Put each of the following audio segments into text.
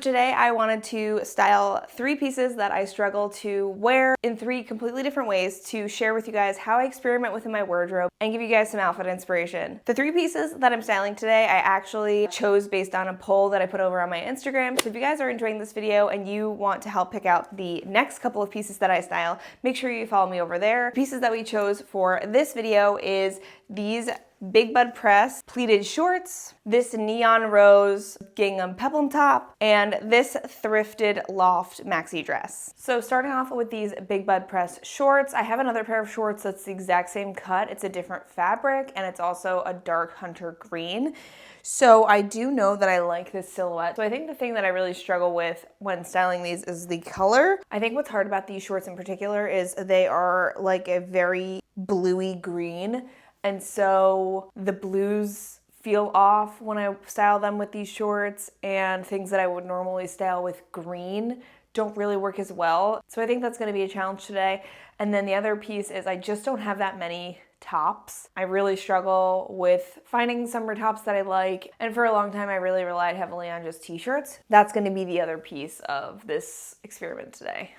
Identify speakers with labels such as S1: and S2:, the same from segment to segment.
S1: Today I wanted to style 3 pieces that I struggle to wear in 3 completely different ways to share with you guys how I experiment within my wardrobe and give you guys some outfit inspiration. The 3 pieces that I'm styling today I actually chose based on a poll that I put over on my Instagram. So if you guys are enjoying this video and you want to help pick out the next couple of pieces that I style, make sure you follow me over there. The pieces that we chose for this video is these big bud press pleated shorts, this neon rose gingham peplum top, and this thrifted loft maxi dress. So starting off with these big bud press shorts, I have another pair of shorts that's the exact same cut. It's a different fabric and it's also a dark hunter green. So I do know that I like this silhouette. So I think the thing that I really struggle with when styling these is the color. I think what's hard about these shorts in particular is they are like a very bluey green. And so the blues feel off when I style them with these shorts, and things that I would normally style with green don't really work as well. So I think that's going to be a challenge today. And then the other piece is I just don't have that many tops. I really struggle with finding summer tops that I like, and for a long time I really relied heavily on just t-shirts. That's going to be the other piece of this experiment today.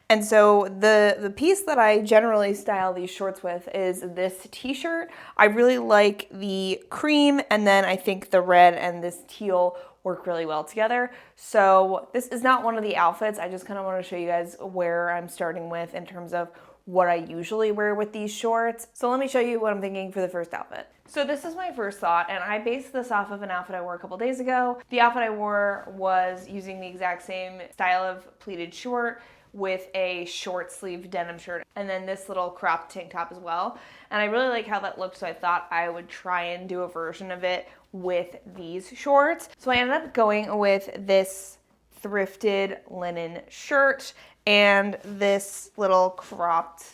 S1: And so the piece that I generally style these shorts with is this t-shirt. I really like the cream, and then I think the red and this teal work really well together. So this is not one of the outfits. I just kind of want to show you guys where I'm starting with in terms of what I usually wear with these shorts. So let me show you what I'm thinking for the first outfit. So this is my first thought, and I based this off of an outfit I wore a couple days ago. The outfit I wore was using the exact same style of pleated short with a short sleeve denim shirt and then this little cropped tank top as well. And I really like how that looked, so I thought I would try and do a version of it with these shorts. So I ended up going with this thrifted linen shirt and this little cropped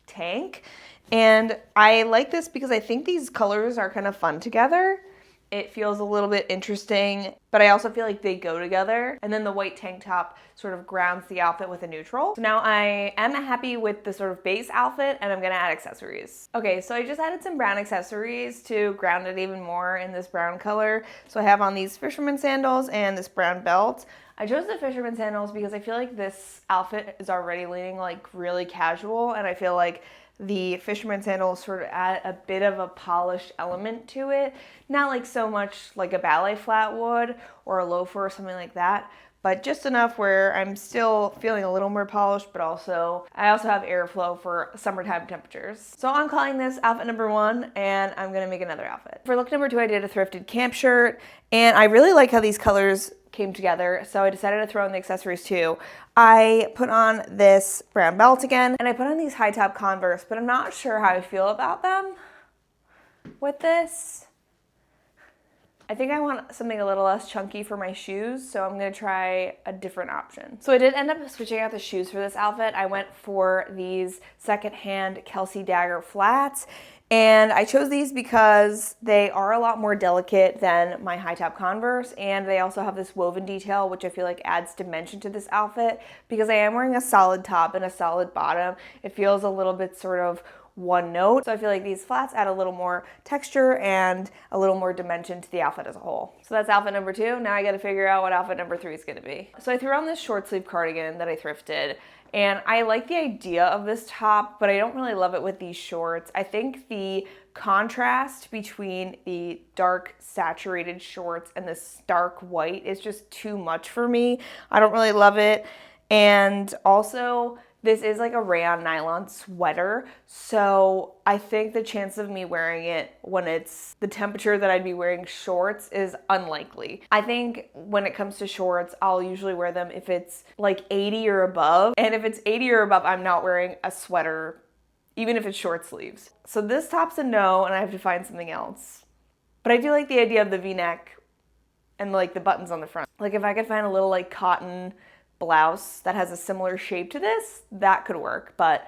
S1: tank. And I like this because I think these colors are kind of fun together. It feels a little bit interesting, but I also feel like they go together. And then the white tank top sort of grounds the outfit with a neutral. So now I am happy with the sort of base outfit, and I'm gonna add accessories. Okay, so I just added some brown accessories to ground it even more in this brown color. So I have on these fisherman sandals and this brown belt. I chose the fisherman sandals because I feel like this outfit is already leaning like really casual, and I feel like the fisherman sandals sort of add a bit of a polished element to it. Not like so much like a ballet flat would or a loafer or something like that, but just enough where I'm still feeling a little more polished, but I also have airflow for summertime temperatures. So I'm calling this outfit number 1, and I'm gonna make another outfit. For look number 2, I did a thrifted camp shirt, and I really like how these colors came together, so I decided to throw in the accessories too. I put on this brown belt again, and I put on these high top Converse, but I'm not sure how I feel about them with this. I think I want something a little less chunky for my shoes, so I'm gonna try a different option. So I did end up switching out the shoes for this outfit. I went for these secondhand Kelsey Dagger flats, and I chose these because they are a lot more delicate than my high top Converse, and they also have this woven detail, which I feel like adds dimension to this outfit. Because I am wearing a solid top and a solid bottom, it feels a little bit sort of one note. So I feel like these flats add a little more texture and a little more dimension to the outfit as a whole. So that's outfit number 2. Now I gotta figure out what outfit number 3 is gonna be. So I threw on this short sleeve cardigan that I thrifted, and I like the idea of this top, but I don't really love it with these shorts. I think the contrast between the dark saturated shorts and the stark white is just too much for me. I don't really love it. And also, this is like a rayon nylon sweater, so I think the chance of me wearing it when it's the temperature that I'd be wearing shorts is unlikely. I think when it comes to shorts, I'll usually wear them if it's like 80 or above, and if it's 80 or above, I'm not wearing a sweater, even if it's short sleeves. So this top's a no, and I have to find something else. But I do like the idea of the V-neck and like the buttons on the front. Like if I could find a little like cotton blouse that has a similar shape to this, that could work, but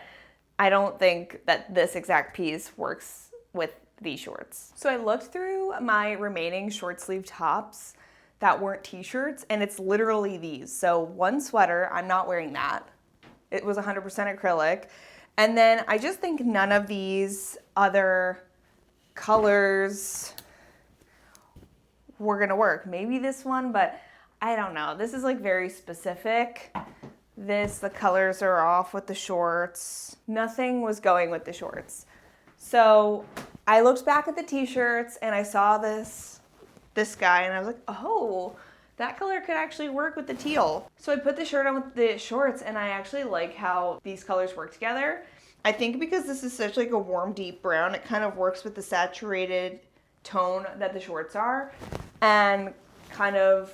S1: I don't think that this exact piece works with these shorts. So I looked through my remaining short sleeve tops that weren't t-shirts, and it's literally these. So one sweater, I'm not wearing that. It was 100% acrylic. And then I just think none of these other colors were gonna work. Maybe this one, but I don't know. This is like very specific. The colors are off with the shorts. Nothing was going with the shorts. So I looked back at the t-shirts and I saw this guy and I was like, oh, that color could actually work with the teal. So I put the shirt on with the shorts and I actually like how these colors work together. I think because this is such like a warm, deep brown, it kind of works with the saturated tone that the shorts are and kind of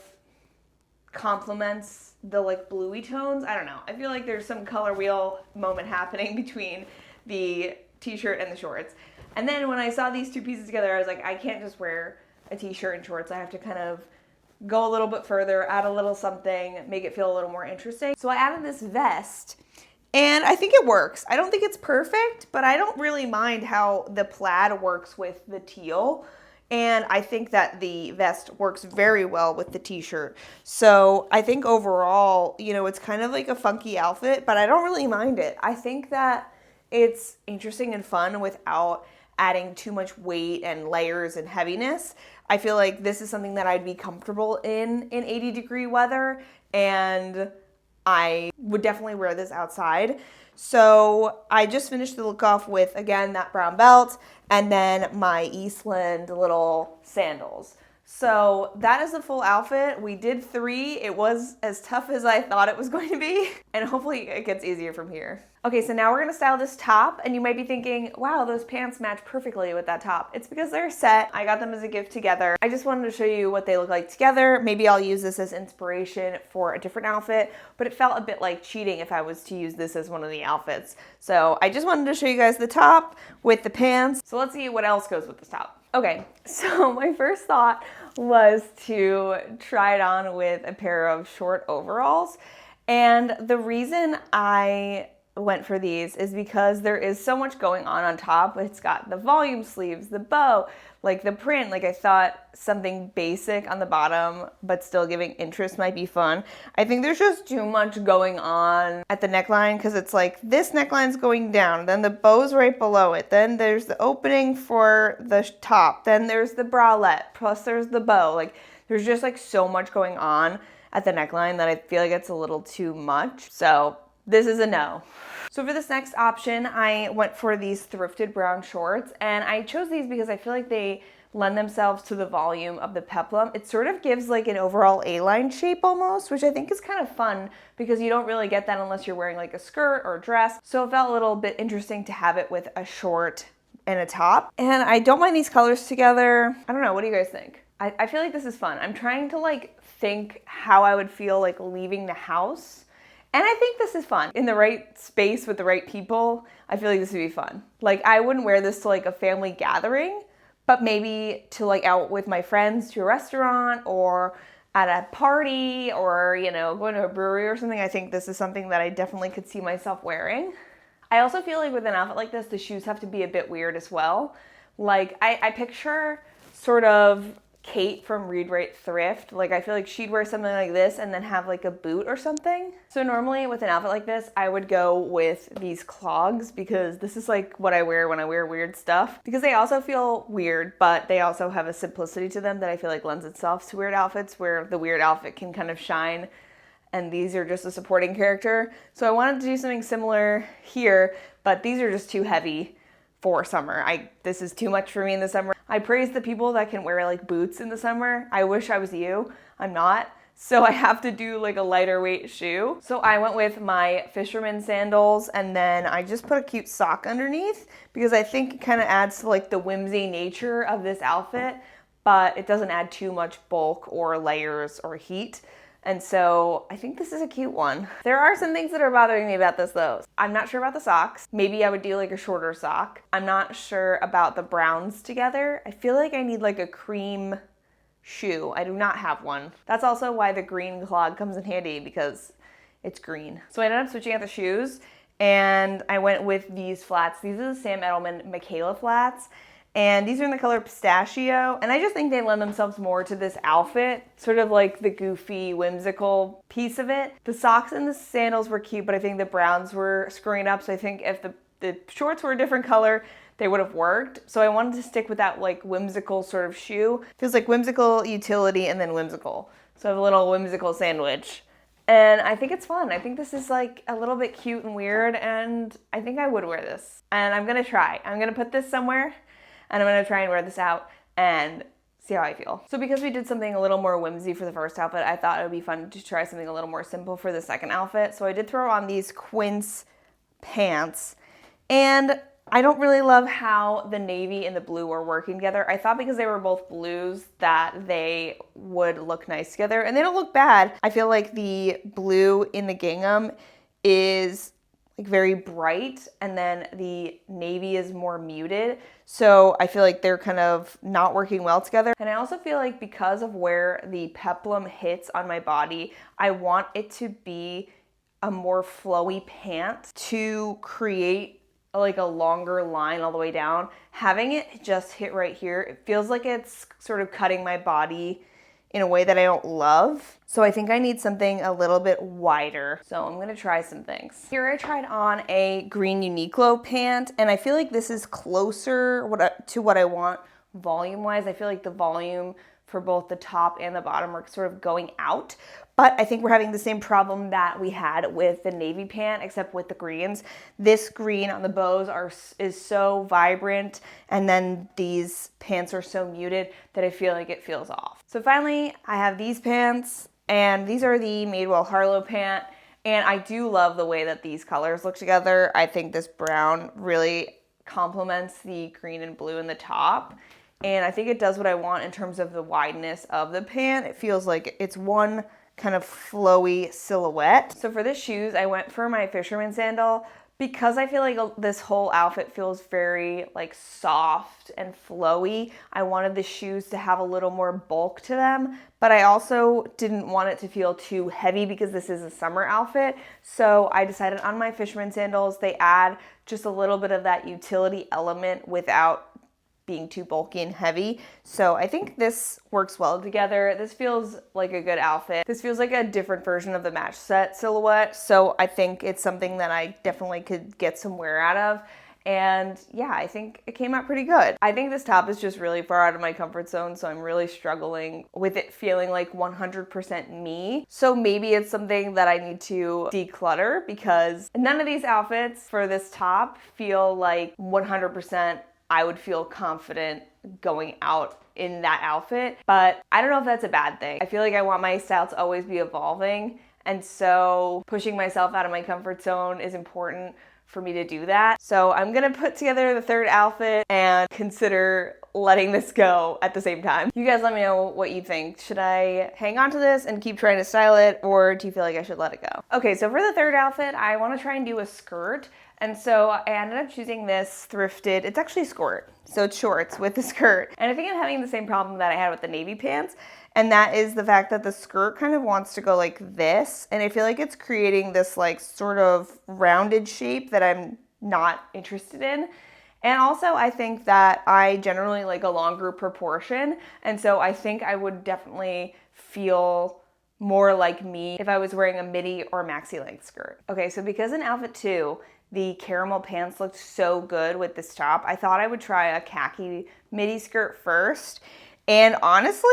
S1: complements the like bluey tones. I don't know. I feel like there's some color wheel moment happening between the t-shirt and the shorts. And then when I saw these two pieces together, I was like, I can't just wear a t-shirt and shorts. I have to kind of go a little bit further, add a little something, make it feel a little more interesting. So I added this vest and I think it works. I don't think it's perfect, but I don't really mind how the plaid works with the teal. And I think that the vest works very well with the t-shirt. So I think overall, you know, it's kind of like a funky outfit, but I don't really mind it. I think that it's interesting and fun without adding too much weight and layers and heaviness. I feel like this is something that I'd be comfortable in 80-degree weather, and I would definitely wear this outside. So I just finished the look off with, again, that brown belt and then my Eastland little sandals. So that is the full outfit. We did 3. It was as tough as I thought it was going to be, and hopefully it gets easier from here. Okay, so now we're gonna style this top, and you might be thinking, wow, those pants match perfectly with that top. It's because they're set. I got them as a gift together. I just wanted to show you what they look like together. Maybe I'll use this as inspiration for a different outfit, but it felt a bit like cheating if I was to use this as one of the outfits. So I just wanted to show you guys the top with the pants. So let's see what else goes with this top. Okay, so my first thought was to try it on with a pair of short overalls. And the reason I went for these is because there is so much going on top. It's got the volume sleeves, the bow, like the print. Like I thought something basic on the bottom but still giving interest might be fun. I think there's just too much going on at the neckline because it's like this neckline's going down, then the bow's right below it, then there's the opening for the top, then there's the bralette, plus there's the bow. Like there's just like so much going on at the neckline that I feel like it's a little too much. So this is a no. So for this next option, I went for these thrifted brown shorts, and I chose these because I feel like they lend themselves to the volume of the peplum. It sort of gives like an overall A-line shape almost, which I think is kind of fun because you don't really get that unless you're wearing like a skirt or a dress. So it felt a little bit interesting to have it with a short and a top. And I don't mind these colors together. I don't know, what do you guys think? I feel like this is fun. I'm trying to like think how I would feel like leaving the house. And I think this is fun. In the right space with the right people, I feel like this would be fun. Like I wouldn't wear this to like a family gathering, but maybe to like out with my friends to a restaurant or at a party or, you know, going to a brewery or something. I think this is something that I definitely could see myself wearing. I also feel like with an outfit like this, the shoes have to be a bit weird as well. Like I picture sort of Kate from Read Write Thrift. Like I feel like she'd wear something like this and then have like a boot or something. So normally with an outfit like this, I would go with these clogs because this is like what I wear when I wear weird stuff. Because they also feel weird, but they also have a simplicity to them that I feel like lends itself to weird outfits where the weird outfit can kind of shine and these are just a supporting character. So I wanted to do something similar here, but these are just too heavy for summer. This is too much for me in the summer. I praise the people that can wear like boots in the summer. I wish I was you. I'm not. So I have to do like a lighter weight shoe. So I went with my fisherman sandals and then I just put a cute sock underneath because I think it kind of adds to like the whimsy nature of this outfit, but it doesn't add too much bulk or layers or heat. And so I think this is a cute one. There are some things that are bothering me about this though. I'm not sure about the socks. Maybe I would do like a shorter sock. I'm not sure about the browns together. I feel like I need like a cream shoe. I do not have one. That's also why the green clog comes in handy because it's green. So I ended up switching out the shoes and I went with these flats. These are the Sam Edelman Michaela flats. And these are in the color pistachio. And I just think they lend themselves more to this outfit, sort of like the goofy, whimsical piece of it. The socks and the sandals were cute, but I think the browns were screwing up. So I think if the shorts were a different color, they would have worked. So I wanted to stick with that like whimsical sort of shoe. Feels like whimsical, utility, and then whimsical. So I have a little whimsical sandwich. And I think it's fun. I think this is like a little bit cute and weird, and I think I would wear this. And I'm gonna try. I'm gonna put this somewhere, and I'm gonna try and wear this out and see how I feel. So because we did something a little more whimsy for the first outfit, I thought it would be fun to try something a little more simple for the second outfit. So I did throw on these quince pants, and I don't really love how the navy and the blue are working together. I thought because they were both blues that they would look nice together, and they don't look bad. I feel like the blue in the gingham is like very bright, and then the navy is more muted. So I feel like they're kind of not working well together. And I also feel like because of where the peplum hits on my body, I want it to be a more flowy pant to create like a longer line all the way down. Having it just hit right here, it feels like it's sort of cutting my body in a way that I don't love. So I think I need something a little bit wider. So I'm gonna try some things. Here I tried on a green Uniqlo pant, and I feel like this is closer to what I want volume-wise. I feel like the volume for both the top and the bottom are sort of going out. But I think we're having the same problem that we had with the navy pant, except with the greens. This green on the bows is so vibrant, and then these pants are so muted that I feel like it feels off. So finally, I have these pants, and these are the Madewell Harlow pant, and I do love the way that these colors look together. I think this brown really complements the green and blue in the top, and I think it does what I want in terms of the wideness of the pant. It feels like it's one kind of flowy silhouette. So for the shoes, I went for my fisherman sandal because I feel like this whole outfit feels very like soft and flowy. I wanted the shoes to have a little more bulk to them, but I also didn't want it to feel too heavy because this is a summer outfit. So I decided on my fisherman sandals. They add just a little bit of that utility element without being too bulky and heavy. So I think this works well together. This feels like a good outfit. This feels like a different version of the match set silhouette. So I think it's something that I definitely could get some wear out of. And yeah, I think it came out pretty good. I think this top is just really far out of my comfort zone, so I'm really struggling with it feeling like 100% me. So maybe it's something that I need to declutter, because none of these outfits for this top feel like 100% I would feel confident going out in that outfit. But I don't know if that's a bad thing. I feel like I want my style to always be evolving, and so pushing myself out of my comfort zone is important for me to do that. So I'm gonna put together the third outfit and consider letting this go at the same time. You guys let me know what you think. Should I hang on to this and keep trying to style it, or do you feel like I should let it go? Okay, so for the third outfit, I wanna try and do a skirt. And so I ended up choosing this thrifted, it's actually a skirt, so it's shorts with the skirt. And I think I'm having the same problem that I had with the navy pants, and that is the fact that the skirt kind of wants to go like this, and I feel like it's creating this like sort of rounded shape that I'm not interested in. And also I think that I generally like a longer proportion, and so I think I would definitely feel more like me if I was wearing a midi or maxi length skirt. Okay, so because in outfit 2, the caramel pants looked so good with this top, I thought I would try a khaki midi skirt first. And honestly,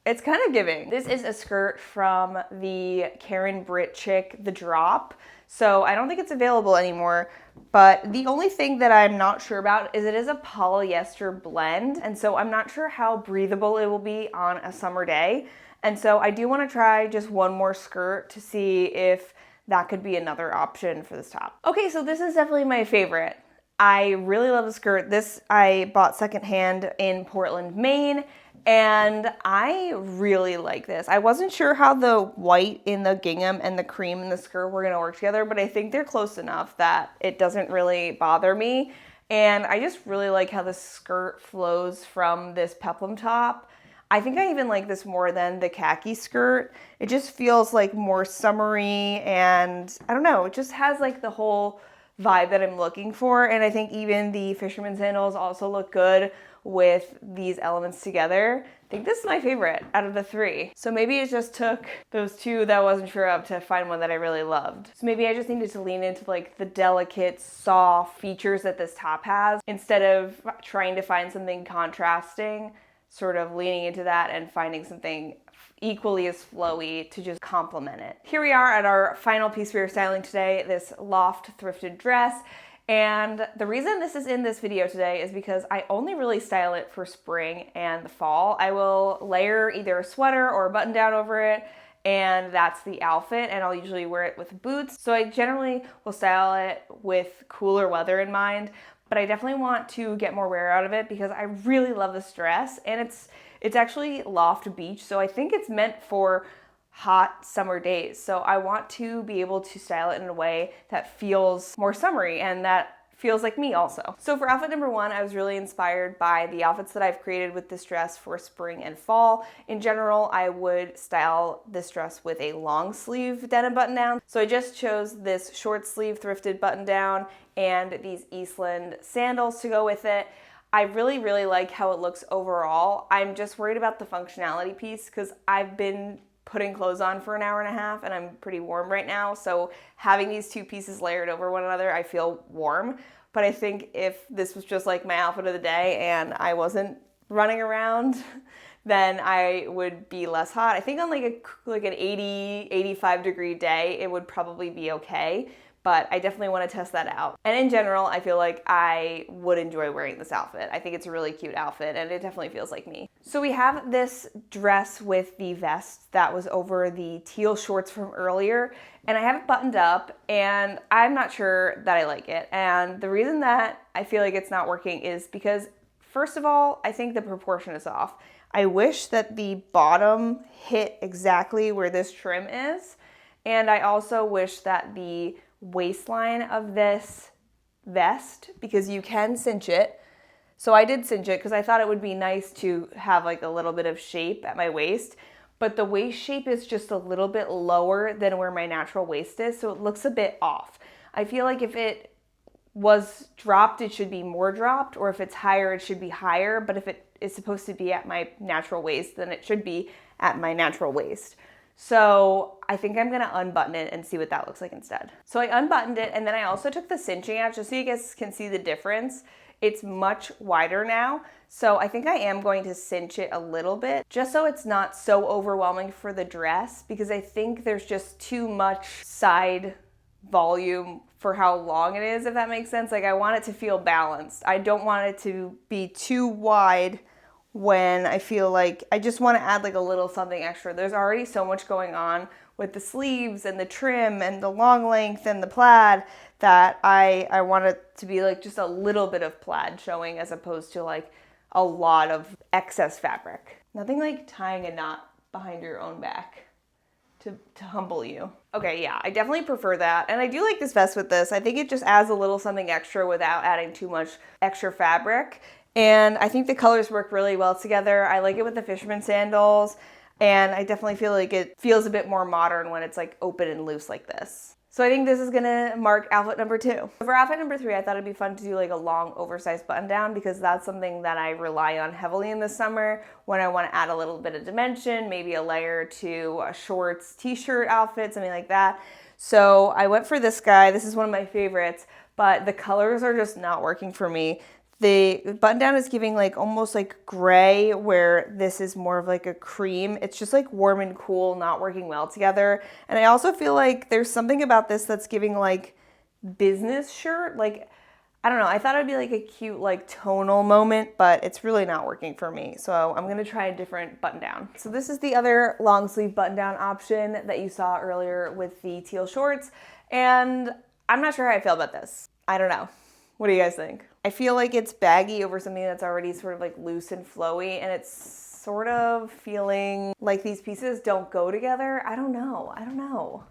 S1: it's kind of giving. This is a skirt from the Karen Britt chick, The Drop. So I don't think it's available anymore, but the only thing that I'm not sure about is it is a polyester blend. And so I'm not sure how breathable it will be on a summer day. And so I do want to try just one more skirt to see if that could be another option for this top. Okay, so this is definitely my favorite. I really love the skirt. This I bought secondhand in Portland, Maine, and I really like this. I wasn't sure how the white in the gingham and the cream in the skirt were gonna work together, but I think they're close enough that it doesn't really bother me. And I just really like how the skirt flows from this peplum top. I think I even like this more than the khaki skirt. It just feels like more summery, and I don't know, it just has like the whole vibe that I'm looking for. And I think even the fisherman sandals also look good with these elements together. I think this is my favorite out of the 3. So maybe it just took those 2 that I wasn't sure of to find one that I really loved. So maybe I just needed to lean into like the delicate, soft features that this top has instead of trying to find something contrasting. sort of leaning into that and finding something equally as flowy to just complement it. Here we are at our final piece we are styling today, this loft thrifted dress. And the reason this is in this video today is because I only really style it for spring and the fall. I will layer either a sweater or a button down over it, and that's the outfit, and I'll usually wear it with boots. So I generally will style it with cooler weather in mind, but I definitely want to get more wear out of it because I really love this dress, and it's actually loft beach, so I think it's meant for hot summer days. So I want to be able to style it in a way that feels more summery and that feels like me also. So for outfit number one, I was really inspired by the outfits that I've created with this dress for spring and fall. In general, I would style this dress with a long sleeve denim button down. So I just chose this short sleeve thrifted button down and these Eastland sandals to go with it. I really like how it looks overall. I'm just worried about the functionality piece because I've been putting clothes on for an hour and a half and I'm pretty warm right now. So having these two pieces layered over one another, I feel warm. But I think if this was just like my outfit of the day and I wasn't running around, then I would be less hot. I think on like an 80, 85 degree day, it would probably be okay. But I definitely want to test that out. And in general, I feel like I would enjoy wearing this outfit. I think it's a really cute outfit and it definitely feels like me. So we have this dress with the vest that was over the teal shorts from earlier, and I have it buttoned up and I'm not sure that I like it. And the reason that I feel like it's not working is because, first of all, I think the proportion is off. I wish that the bottom hit exactly where this trim is, and I also wish that the waistline of this vest, because you can cinch it. So I did cinch it because I thought it would be nice to have like a little bit of shape at my waist, but the waist shape is just a little bit lower than where my natural waist is, so it looks a bit off. I feel like if it was dropped, it should be more dropped, or if it's higher, it should be higher, but if it is supposed to be at my natural waist, then it should be at my natural waist. So I think I'm gonna unbutton it and see what that looks like instead. So I unbuttoned it, and then I also took the cinching out just so you guys can see the difference. It's much wider now, so I think I am going to cinch it a little bit just so it's not so overwhelming for the dress, because I think there's just too much side volume for how long it is, if that makes sense. Like, I want it to feel balanced. I don't want it to be too wide when I feel like I just want to add like a little something extra. There's already so much going on with the sleeves and the trim and the long length and the plaid that I want it to be like just a little bit of plaid showing as opposed to like a lot of excess fabric. Nothing like tying a knot behind your own back to humble you. Okay, yeah, I definitely prefer that. And I do like this vest with this. I think it just adds a little something extra without adding too much extra fabric. And I think the colors work really well together. I like it with the fisherman sandals, and I definitely feel like it feels a bit more modern when it's like open and loose like this. So I think this is gonna mark outfit number two. For outfit number three, I thought it'd be fun to do like a long oversized button down because that's something that I rely on heavily in the summer when I wanna add a little bit of dimension, maybe a layer to a shorts t-shirt outfit, something like that. So I went for this guy. This is one of my favorites, but the colors are just not working for me. The button down is giving like almost like gray, where this is more of like a cream. It's just like warm and cool, not working well together. And I also feel like there's something about this that's giving like business shirt. Like, I don't know, I thought it'd be like a cute like tonal moment, but it's really not working for me. So I'm gonna try a different button down. So this is the other long sleeve button down option that you saw earlier with the teal shorts. And I'm not sure how I feel about this. I don't know. What do you guys think? I feel like it's baggy over something that's already sort of like loose and flowy, and it's sort of feeling like these pieces don't go together. I don't know.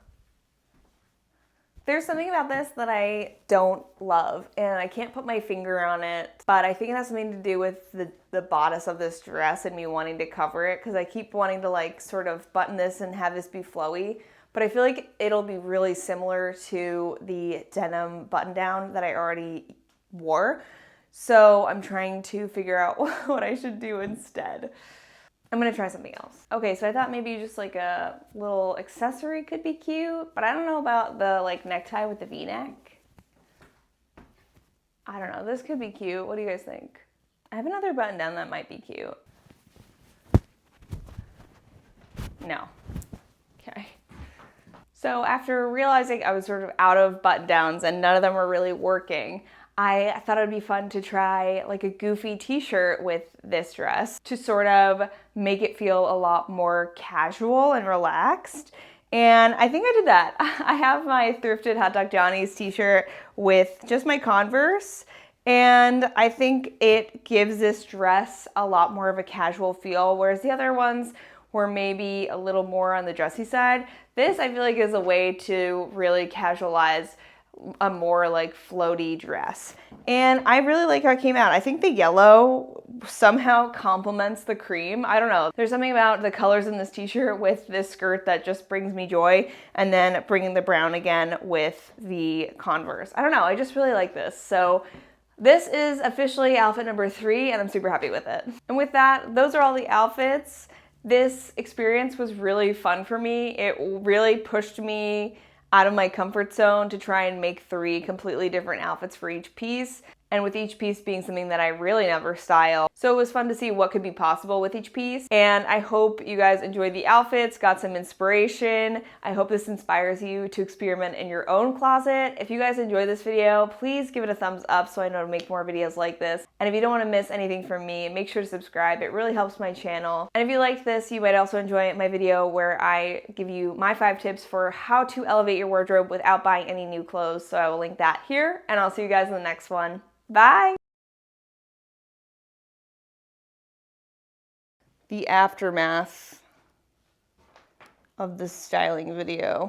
S1: There's something about this that I don't love, and I can't put my finger on it, but I think it has something to do with the bodice of this dress and me wanting to cover it, because I keep wanting to like sort of button this and have this be flowy. But I feel like it'll be really similar to the denim button down that I already wore. So I'm trying to figure out what I should do instead. I'm gonna try something else. Okay, so I thought maybe just like a little accessory could be cute, but I don't know about the like necktie with the V-neck. I don't know, this could be cute. What do you guys think? I have another button down that might be cute. No. Okay. So after realizing I was sort of out of button downs and none of them were really working, I thought it'd be fun to try like a goofy t-shirt with this dress to sort of make it feel a lot more casual and relaxed. And I think I did that. I have my thrifted Hot Dog Johnny's t-shirt with just my Converse, and I think it gives this dress a lot more of a casual feel, whereas the other ones were maybe a little more on the dressy side. This I feel like is a way to really casualize a more like floaty dress. And I really like how it came out. I think the yellow somehow complements the cream. I don't know. There's something about the colors in this t-shirt with this skirt that just brings me joy, and then bringing the brown again with the Converse. I don't know. I just really like this. So this is officially outfit number 3, and I'm super happy with it. And with that, those are all the outfits. This experience was really fun for me. It really pushed me out of my comfort zone to try and make 3 completely different outfits for each piece, and with each piece being something that I really never style. So it was fun to see what could be possible with each piece, and I hope you guys enjoyed the outfits, got some inspiration. I hope this inspires you to experiment in your own closet. If you guys enjoyed this video, please give it a thumbs up so I know to make more videos like this. And if you don't want to miss anything from me, make sure to subscribe. It really helps my channel. And if you liked this, you might also enjoy my video where I give you my 5 tips for how to elevate your wardrobe without buying any new clothes. So I will link that here, and I'll see you guys in the next one. Bye! The aftermath of this styling video.